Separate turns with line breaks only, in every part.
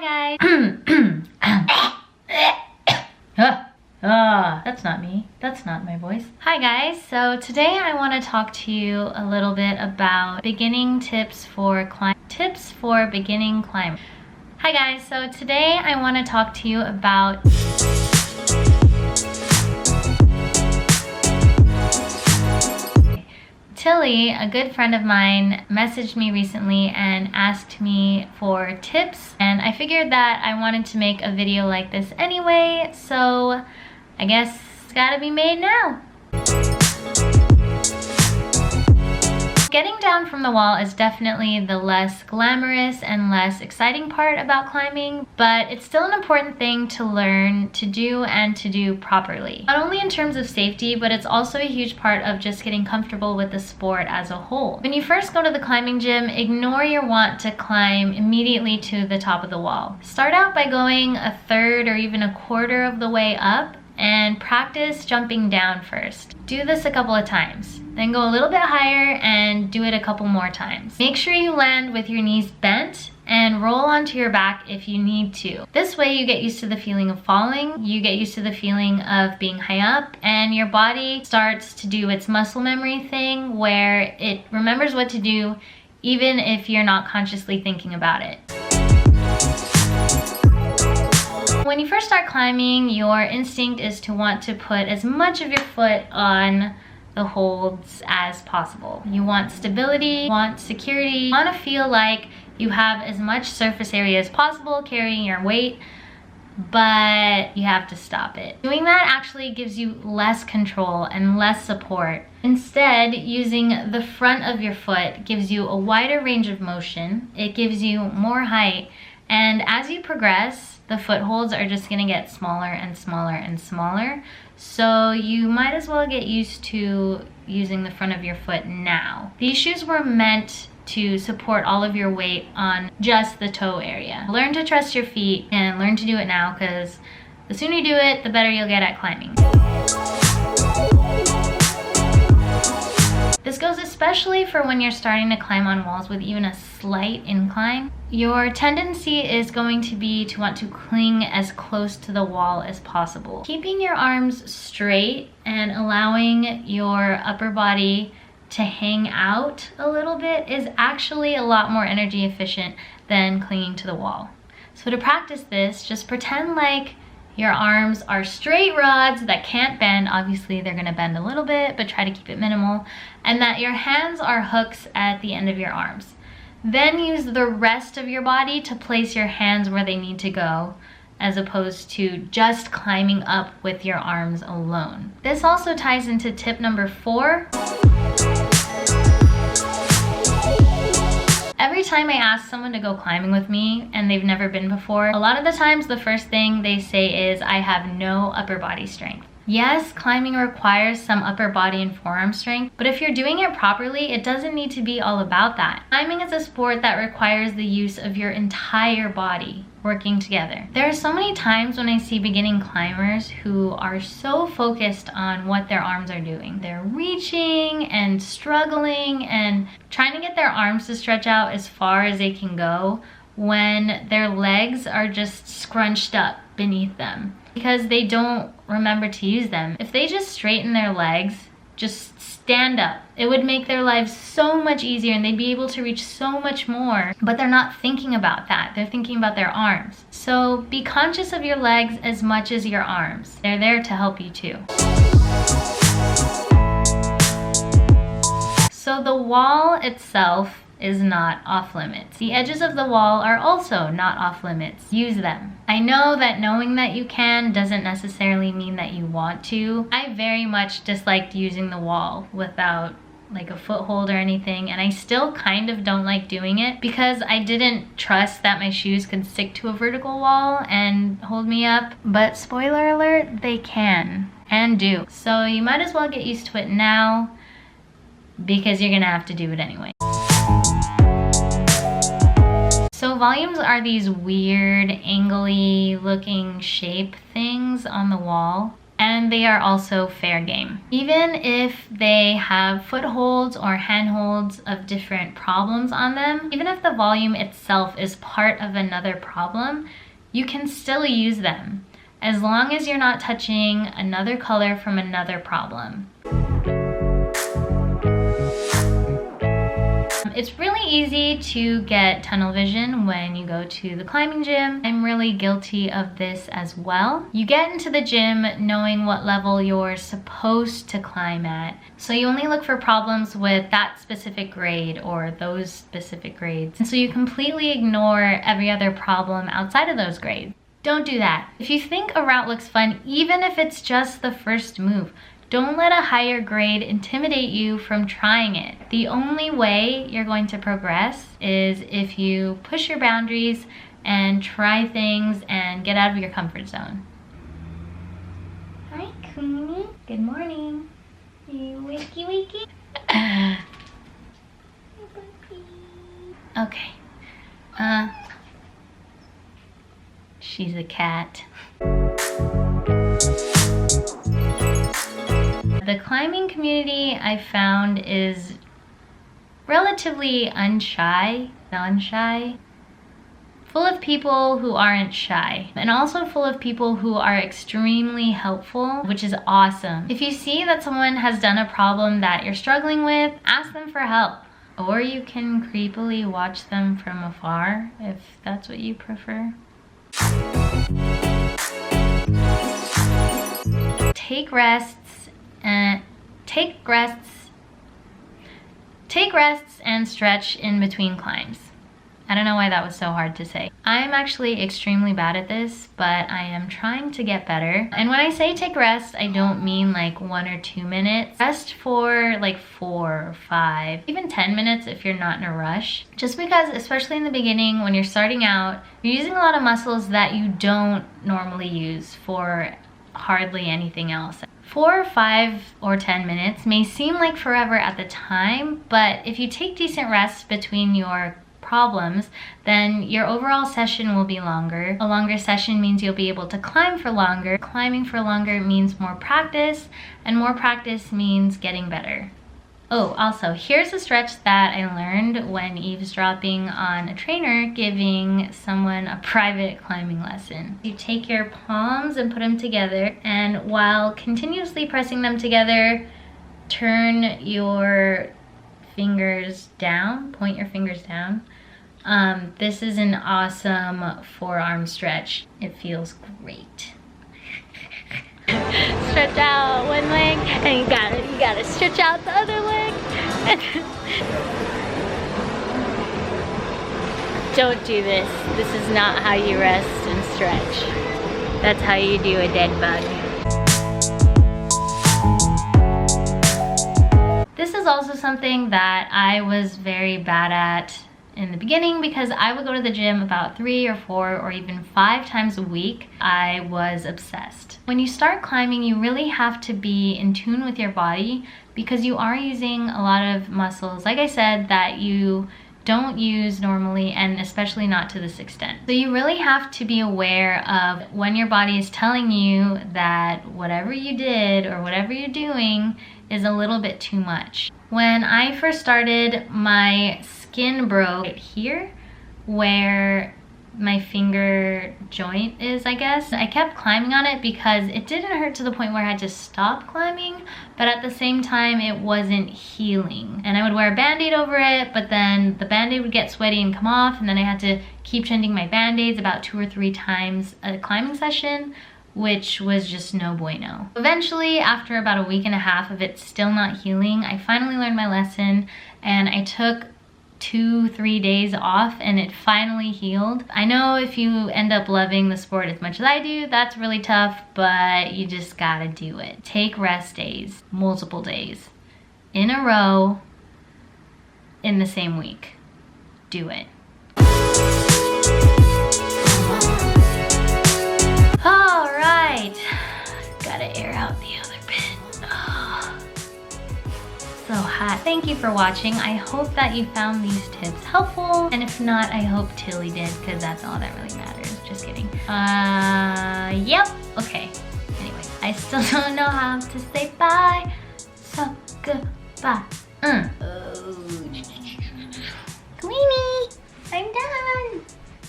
Hi guys. That's not me. That's not my voice. Hi guys. So today I want to talk to you a little bit about beginning tips for beginning climbing. Hi guys. So today I want to talk to you about Tilly, a good friend of mine, messaged me recently and asked me for tips, and I figured that I wanted to make a video like this anyway, so I guess it's gotta be made now. Getting down from the wall is definitely the less glamorous and less exciting part about climbing, but it's still an important thing to learn to do and to do properly. Not only in terms of safety, but it's also a huge part of just getting comfortable with the sport as a whole. When you first go to the climbing gym, ignore your want to climb immediately to the top of the wall. Start out by going a third or even a quarter of the way up and practice jumping down first. Do this a couple of times. Then go a little bit higher and do it a couple more times. Make sure you land with your knees bent and roll onto your back if you need to. This way you get used to the feeling of falling, you get used to the feeling of being high up, and your body starts to do its muscle memory thing where it remembers what to do even if you're not consciously thinking about it. When you first start climbing, your instinct is to want to put as much of your foot on the holds as possible. You want stability, you want security, you want to feel like you have as much surface area as possible carrying your weight, but you have to stop it. Doing that actually gives you less control and less support. Instead, using the front of your foot gives you a wider range of motion, it gives you more height, and as you progress, the footholds are just gonna get smaller and smaller and smaller. So you might as well get used to using the front of your foot now. These shoes were meant to support all of your weight on just the toe area. Learn to trust your feet and learn to do it now, because the sooner you do it, the better you'll get at climbing. This goes especially for when you're starting to climb on walls with even a slight incline. Your tendency is going to be to want to cling as close to the wall as possible. Keeping your arms straight and allowing your upper body to hang out a little bit is actually a lot more energy efficient than clinging to the wall. So to practice this, just pretend like your arms are straight rods that can't bend. Obviously they're gonna bend a little bit, but try to keep it minimal. And that your hands are hooks at the end of your arms. Then use the rest of your body to place your hands where they need to go, as opposed to just climbing up with your arms alone. This also ties into tip number 4. Every time I ask someone to go climbing with me and they've never been before, a lot of the times the first thing they say is, I have no upper body strength. Yes, climbing requires some upper body and forearm strength, but if you're doing it properly, it doesn't need to be all about that. Climbing is a sport that requires the use of your entire body working together. There are so many times when I see beginning climbers who are so focused on what their arms are doing. They're reaching and struggling and trying to get their arms to stretch out as far as they can go when their legs are just scrunched up beneath them because they don't remember to use them. If they just straighten their legs, just stand up, it would make their lives so much easier and they'd be able to reach so much more, but they're not thinking about that. They're thinking about their arms. So be conscious of your legs as much as your arms. They're there to help you too. So the wall itself is not off limits. The edges of the wall are also not off limits. Use them. I know that knowing that you can doesn't necessarily mean that you want to. I very much disliked using the wall without like a foothold or anything, and I still kind of don't like doing it because I didn't trust that my shoes could stick to a vertical wall and hold me up. But spoiler alert, they can and do. So you might as well get used to it now because you're gonna have to do it anyway. So volumes are these weird, angly looking shape things on the wall. And and they are also fair game. Even if they have footholds or handholds of different problems on them, even if the volume itself is part of another problem, you can still use them as long as you're not touching another color from another problem. It's really easy to get tunnel vision when you go to the climbing gym. I'm really guilty of this as well. You get into the gym knowing what level you're supposed to climb at. So you only look for problems with that specific grade or those specific grades. And so you completely ignore every other problem outside of those grades. Don't do that. If you think a route looks fun, even if it's just the first move, don't let a higher grade intimidate you from trying it. The only way you're going to progress is if you push your boundaries and try things and get out of your comfort zone. Hi, Queenie. Good morning. You wakey wakey? Okay. She's a cat. The climbing community I found is relatively non-shy, full of people who aren't shy, and also full of people who are extremely helpful, which is awesome. If you see that someone has done a problem that you're struggling with, ask them for help. Or you can creepily watch them from afar if that's what you prefer. Take rests and stretch in between climbs. I don't know why that was so hard to say. I'm actually extremely bad at this, but I am trying to get better. And when I say take rest, I don't mean like 1 or 2 minutes. Rest for like 4 or 5, even 10 minutes if you're not in a rush. Just because, especially in the beginning, when you're starting out, you're using a lot of muscles that you don't normally use for hardly anything else. 4 or 5 or 10 minutes may seem like forever at the time, but if you take decent rest between your problems, then your overall session will be longer. A longer session means you'll be able to climb for longer. Climbing for longer means more practice, and more practice means getting better. Oh, also, here's a stretch that I learned when eavesdropping on a trainer giving someone a private climbing lesson. You take your palms and put them together, and while continuously pressing them together, turn your fingers down, point your fingers down. This is an awesome forearm stretch. It feels great. Stretch out one leg, and you gotta stretch out the other leg. Don't do this. This is not how you rest and stretch. That's how you do a dead bug. This is also something that I was very bad at in the beginning because I would go to the gym about 3 or 4 or even 5 times a week. I was obsessed. When you start climbing, you really have to be in tune with your body because you are using a lot of muscles, like I said, that you don't use normally, and especially not to this extent. So you really have to be aware of when your body is telling you that whatever you did or whatever you're doing is a little bit too much. When I first started, my skin broke right here where my finger joint is, I guess. I kept climbing on it because it didn't hurt to the point where I had to stop climbing, but at the same time it wasn't healing. And I would wear a band-aid over it, but then the band-aid would get sweaty and come off, and then I had to keep changing my band-aids about 2 or 3 times a climbing session, which was just no bueno. Eventually, after about a week and a half of it still not healing, I finally learned my lesson, and I took 2-3 days off and it finally healed. I know if you end up loving the sport as much as I do, that's really tough, but you just gotta do it. Take rest days, multiple days, in a row, in the same week. Do it. All right, gotta air out the other bit. So hot. Thank you for watching. I hope that you found these tips helpful, and if not, I hope Tilly did, because that's all that really matters. Just kidding. Yep. Okay. Anyway, I still don't know how to say bye. So goodbye. Queenie, I'm done.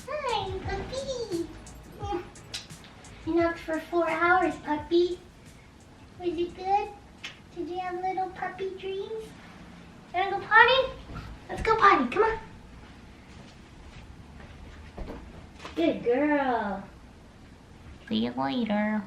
Hi, puppy. You napped for 4 hours, puppy. Was it good? Did you have little puppy dreams? You wanna go potty? Let's go potty, come on. Good girl. See you later.